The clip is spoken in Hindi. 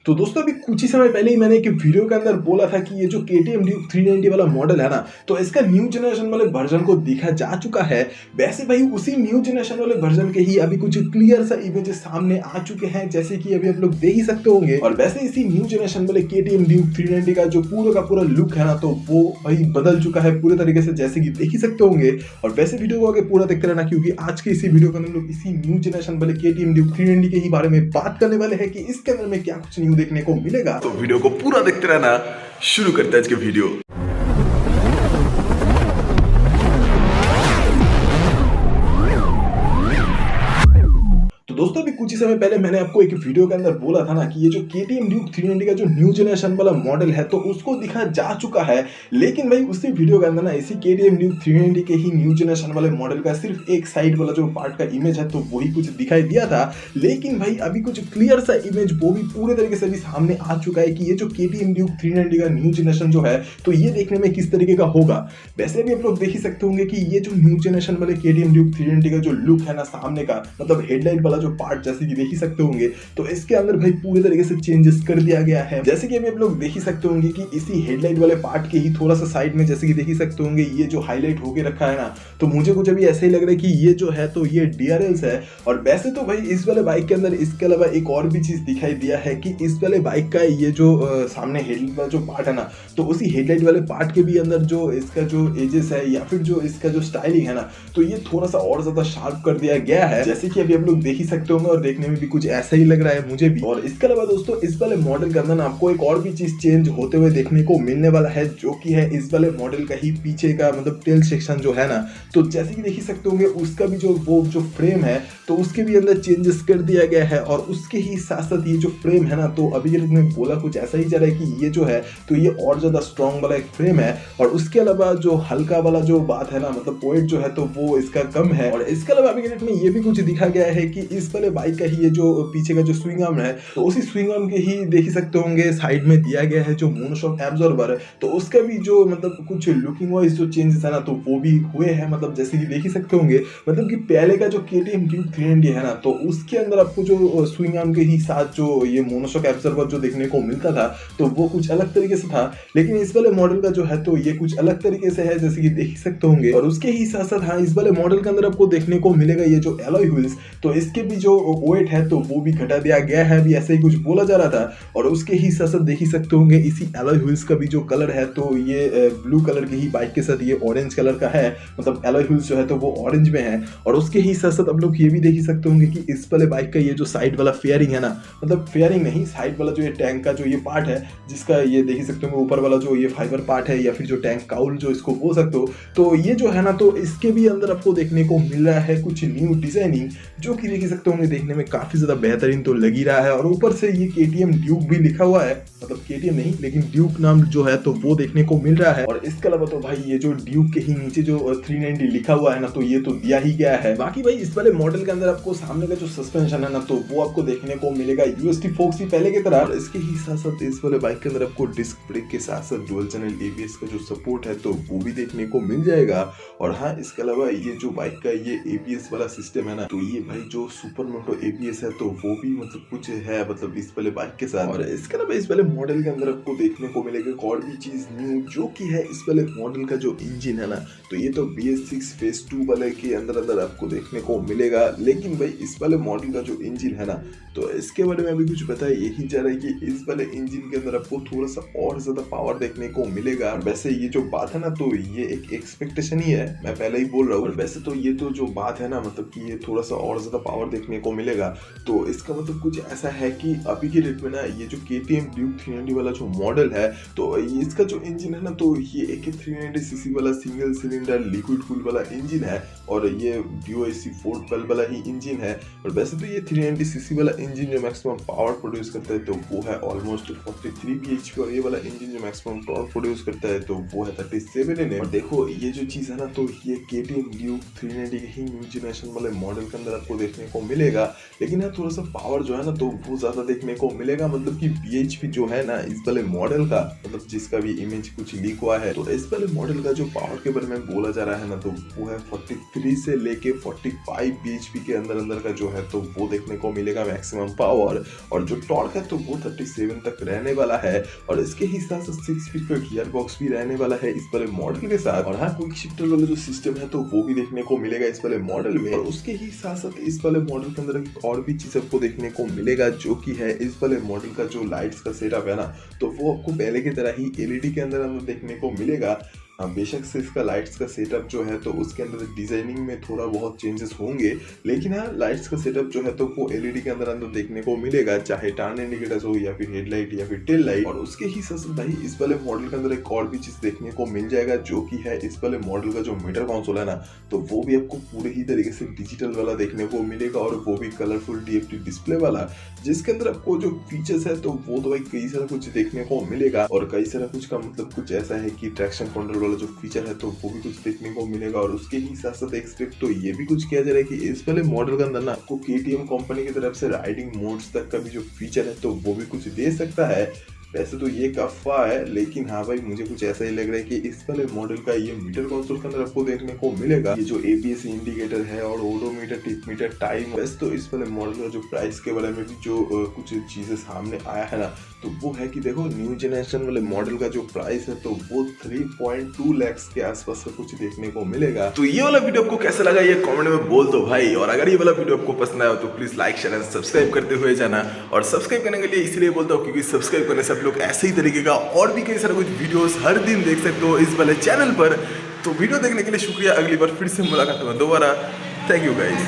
तो दोस्तों अभी कुछ ही समय पहले ही मैंने एक वीडियो के अंदर बोला था कि ये जो KTM ड्यूक 390 वाला मॉडल है ना, तो इसका न्यू जनरेशन वाले वर्जन को देखा जा चुका है। वैसे भाई उसी न्यू जनरेशन वाले वर्जन के ही अभी कुछ क्लियर सा इमेजेस सामने आ चुके हैं, जैसे कि अभी आप लोग देख ही सकते होंगे। और वैसे इसी न्यू जनरेशन वाले KTM ड्यूक 390 का जो पूरा का पूरा लुक है ना, तो वो भाई बदल चुका है पूरे तरीके से, जैसे कि देख ही सकते होंगे। और वैसे वीडियो को आगे पूरा देखते रहना, क्योंकि आज के इसी वीडियो के अंदर लोग इसी न्यू जनरेशन वाले KTM ड्यूक 390 के ही बारे में बात करने वाले हैं कि इसके अंदर में क्या कुछ न्यू देखने को मिलेगा। तो वीडियो को पूरा देखते रहना। शुरू करते हैं आज के वीडियो। तो दोस्तों अभी कुछ ही समय पहले मैंने आपको एक वीडियो के अंदर बोला था ना कि ये जो KTM ड्यूक 390 का जो न्यू जनरेशन वाला मॉडल है, तो उसको दिखा जा चुका है। लेकिन भाई उसी वीडियो के अंदर ना इसी KTM ड्यूक 390 के ही न्यू जनरेशन वाले मॉडल का सिर्फ एक साइड वाला जो पार्ट का इमेज है, तो वही कुछ दिखाई दिया था। लेकिन भाई अभी कुछ क्लियर सा इमेज वो भी पूरे तरीके से भी सामने आ चुका है कि ये जो KTM ड्यूक 390 का न्यू जनरेशन जो है, तो ये देखने में किस तरीके का होगा। वैसे भी आप लोग देख ही सकते होंगे कि ये जो न्यू जनरेशन वाले KTM ड्यूक 390 का जो लुक है ना सामने का, मतलब हेडलाइट वाला जो पार्ट जैसे कि देख ही सकते होंगे, तो इसके अंदर भाई पूरे तरीके से चेंजेस कर दिया गया है। जैसे कि अभी आप लोग देख ही सकते होंगे कि इसी हेडलाइट वाले पार्ट के ही थोड़ा सा साइड में जैसे कि देख ही सकते होंगे ये जो हाईलाइट होके रखा है ना, तो मुझे कुछ अभी ऐसा ही लग रहा है कि ये जो है तो ये DRLs है। और वैसे तो भाई इस वाले बाइक के अंदर इसके अलावा एक और भी चीज दिखाई दिया है कि इस वाले बाइक का ये जो सामने हेडलाइट वाला जो पार्ट है ना, तो उसी हेडलाइट वाले पार्ट के भी अंदर जो इसका जो एजेस है या फिर जो इसका जो स्टाइलिंग है ना, तो ये थोड़ा सा और ज्यादा शार्प कर दिया गया है, जैसे कि अभी आप लोग देख ही सकते होंगे। और देखने में भी कुछ ऐसा ही लग रहा है मुझे भी। और इसके अलावा दोस्तों इस वाले मॉडल के अंदर ना आपको एक और भी चीज चेंज होते हुए देखने को मिलने वाला है, जो कि है इस वाले मॉडल का ही पीछे का मतलब टेल सेक्शन जो है ना, तो जैसे कि देख ही सकते होंगे उसका भी जो फ्रेम है, तो उसके भी अंदर चेंजेस कर दिया गया है। और उसके ही साथ साथ ये जो फ्रेम है ना, तो अभी मैंने बोला कुछ ऐसा ही जा रहा है कि ये जो है तो ये और ज्यादा स्ट्रॉन्ग वाला एक फ्रेम है। और उसके अलावा जो हल्का वाला जो बात है ना, मतलब वेट जो है तो वो इसका कम है। और इसके अलावा अभी में ये भी कुछ दिखा गया है कि इस वाले बाइक का ही ये जो पीछे का जो स्विंग आर्म है, तो उसी स्विंग आर्म के ही देख ही सकते होंगे साइड में दिया गया है जो मोनोशॉक एब्जॉर्बर है, तो उसका भी जो मतलब कुछ लुकिंग वाइज जो चेंजेस है ना, तो वो भी हुए हैं। मतलब जैसे कि देख ही सकते होंगे, मतलब कि पहले का जो KTM ड्यूक 390 है ना, तो उसके अंदर आपको जो स्विंग आर्म के ही साथ जो ये मोनोशॉक एब्जॉर्बर जो देखने को मिलता था, तो वो कुछ अलग तरीके से था। लेकिन इस वाले मॉडल का जो है तो ये कुछ अलग तरीके से है, जैसे कि देख ही सकते होंगे। और उसके ही साथ साथ हाँ, इस वाले मॉडल के अंदर आपको देखने को मिलेगा ये जो एलॉय व्हील्स, तो इसके भी जो वेट है तो वो भी घटा दिया गया है, भी ऐसे ही कुछ बोला जा रहा था। और उसके ही साथ साथ देख ही सकते होंगे इसी एलॉय व्हील्स का भी जो कलर है, तो ये ब्लू कलर की ही बाइक के साथ ये ऑरेंज कलर का है, मतलब एलॉय व्हील्स जो है तो वो ऑरेंज में है। और उसके ही साथ साथ आप लोग ये भी देख ही सकते होंगे कि इस वाले बाइक का ये जो साइड वाला फेयरिंग है ना, मतलब फेयरिंग नहीं, साइड वाला जो ये टैंक का जो ये पार्ट है, जिसका ये देख ही सकते होंगे ऊपर वाला जो ये फाइबर पार्ट है या फिर जो टैंक काउल जो इसको बोल सकते हो, तो ये जो है ना, तो इसके भी अंदर आपको देखने को मिल रहा है कुछ न्यू डिजाइनिंग, जो कि देख सकते होंगे देखने में काफी ज्यादा बेहतरीन तो लग ही रहा है। और ऊपर से ये KTM ड्यूक भी लिखा हुआ है, मतलब KTM नहीं लेकिन ड्यूक नाम जो है तो वो देखने को मिल रहा है। और इसके अलावा तो भाई ये जो ड्यूक के ही नीचे जो 390 लिखा हुआ है ना, तो ये तो दिया ही गया है। बाकी भाई इस वाले मॉडल के अंदर आपको सामने का जो सस्पेंशन है ना, तो वो आपको देखने को मिलेगा UST फोक्सी पहले की तरह। और इसके ही साथ साथ इस वाले बाइक के अंदर आपको डिस्क ब्रेक के साथ साथ डुअल चैनल ABS का जो सपोर्ट है तो वो भी देखने को मिल जाएगा। और हाँ, इसके अलावा ये जो बाइक का ये ABS वाला सिस्टम है ना, तो ये भाई जो सुपर मोटो ABS है तो वो भी मतलब कुछ है, मतलब इस वाले बाइक के साथ। और इसके अलावा इस वाले मॉडल के अंदर आपको देखने को मिलेगा और भी चीज न्यू, जो कि है इस वाले मॉडल का जो इंजन है ना, तो ये तो BS6 फेज 2 वाले के अंदर आपको देखने को मिलेगा। लेकिन भाई इस वाले मॉडल का जो इंजन है ना, तो इसके बारे में अभी कुछ पता यही जा रहा है कि इस वाले इंजन के अंदर आपको थोड़ा सा और ज्यादा पावर देखने को मिलेगा। वैसे ये जो बात है ना, तो ये एक एक्सपेक्टेशन ही है, मैं पहले ही बोल रहा हूँ। वैसे तो ये तो जो बात है ना, मतलब कि ये थोड़ा सा और ज्यादा पावर देखने को मिलेगा, तो इसका मतलब कुछ ऐसा है कि अभी के डेट में ना ये जो KTM ड्यूक 390 वाला जो मॉडल है, तो इसका जो इंजन है ना, तो ये एक 390cc वाला सिंगल सिलेंडर लिक्विड कूल वाला इंजन है। और ये DOHC 412 वाला ही इंजन है। और वैसे तो ये 390cc वाला इंजन जो मैक्सिमम पावर प्रोड्यूस करता है तो वो है ऑलमोस्ट 43 bhp, और ये वाला इंजन जो मैक्सिमम टॉर्क प्रोड्यूस करता है तो वो है 37 Nm। और देखो ये जो चीज है ना, तो ये KTM ड्यूक 390 के ही न्यू जनरेशन वाले मॉडल के अंदर आपको देखने को मिलेगा। लेकिन यहाँ थोड़ा सा पावर जो है ना, तो वो ज्यादा देखने को मिलेगा, मतलब कि bhp जो है ना इस वाले मॉडल का, मतलब जिसका भी इमेज कुछ लीक हुआ है, तो इस वाले मॉडल का जो पावर के बारे में बोला जा रहा है ना, तो वो है 43 से लेके 45 bhp के अंदर का जो है तो वो देखने को मिलेगा मैक्सिमम। मैक्सिमम पावर, और जो टॉर्क है तो वो 37 तक रहने वाला है, और इसके ही साथ 6 स्पीड का गियर बॉक्स भी रहने वाला है इस वाले मॉडल के साथ। और हाँ, क्विक शिफ्टर वाला जो सिस्टम है तो वो भी देखने को मिलेगा इस वाले मॉडल में। और उसके ही साथ साथ इस वाले मॉडल के अंदर एक और भी चीज आपको देखने को मिलेगा, जो कि है इस वाले मॉडल का जो लाइट्स का सेटअप है ना, तो वो आपको पहले की तरह ही एलईडी के अंदर देखने को मिलेगा। हाँ, बेशक से इसका लाइट्स का सेटअप जो है तो उसके अंदर डिजाइनिंग में थोड़ा बहुत चेंजेस होंगे, लेकिन हाँ, लाइट्स का सेटअप जो है तो वो एलईडी के अंदर देखने को मिलेगा, चाहे टर्न इंडिकेटर्स हो या फिर हेडलाइट या फिर टेल लाइट। और उसके ही साथ भाई इस वाले मॉडल के अंदर एक और भी चीज देखने को मिल जाएगा, जो कि है इस वाले मॉडल का जो मीटर कंसोल है ना, तो वो भी आपको पूरे ही तरीके से डिजिटल वाला देखने को मिलेगा, और वो भी कलरफुल डीएफटी डिस्प्ले वाला, जिसके अंदर आपको जो फीचर्स है तो वो तो भाई कई सारा कुछ देखने को मिलेगा। और कई सारा कुछ का मतलब कुछ ऐसा है कि ट्रैक्शन कंट्रोल वाला जो फीचर है तो वो भी कुछ देखने को मिलेगा। और उसके ही साथ साथ एक्सपेक्ट तो ये भी कुछ किया जा रहा है कि इस वाले मॉडल के अंदर ना आपको केटीएम कंपनी की तरफ से राइडिंग मोड्स तक का भी जो फीचर है तो वो भी कुछ दे सकता है। वैसे तो ये अफवाह है, लेकिन हाँ भाई मुझे कुछ ऐसा ही लग रहा है कि इस वाले मॉडल का ये मीटर कंसोल के अंदर आपको देखने को मिलेगा। ये जो एबीएस इंडिकेटर है और ओडोमीटर, टिप मीटर, टाइम। वैसे तो इस वाले मॉडल का जो प्राइस के बारे में भी जो कुछ चीजें सामने आया है ना, तो वो है कि देखो न्यू जनरेशन वाले मॉडल का जो प्राइस है तो वो 3.2 लाख के आसपास का कुछ देखने को मिलेगा। तो ये वाला वीडियो आपको कैसा लगा ये कमेंट में बोल दो भाई, और अगर ये वाला वीडियो आपको पसंद आया तो please like share and subscribe करते हुए जाना। और सब्सक्राइब करने के लिए इसलिए बोलता हूँ क्योंकि सब्सक्राइब करने से आप लोग ऐसे ही तरीके का और भी कई सारे कुछ वीडियोस हर दिन देख सकते हो इस वाले चैनल पर। तो वीडियो देखने के लिए शुक्रिया, अगली बार फिर से मुलाकात होगा दोबारा। Thank you guys.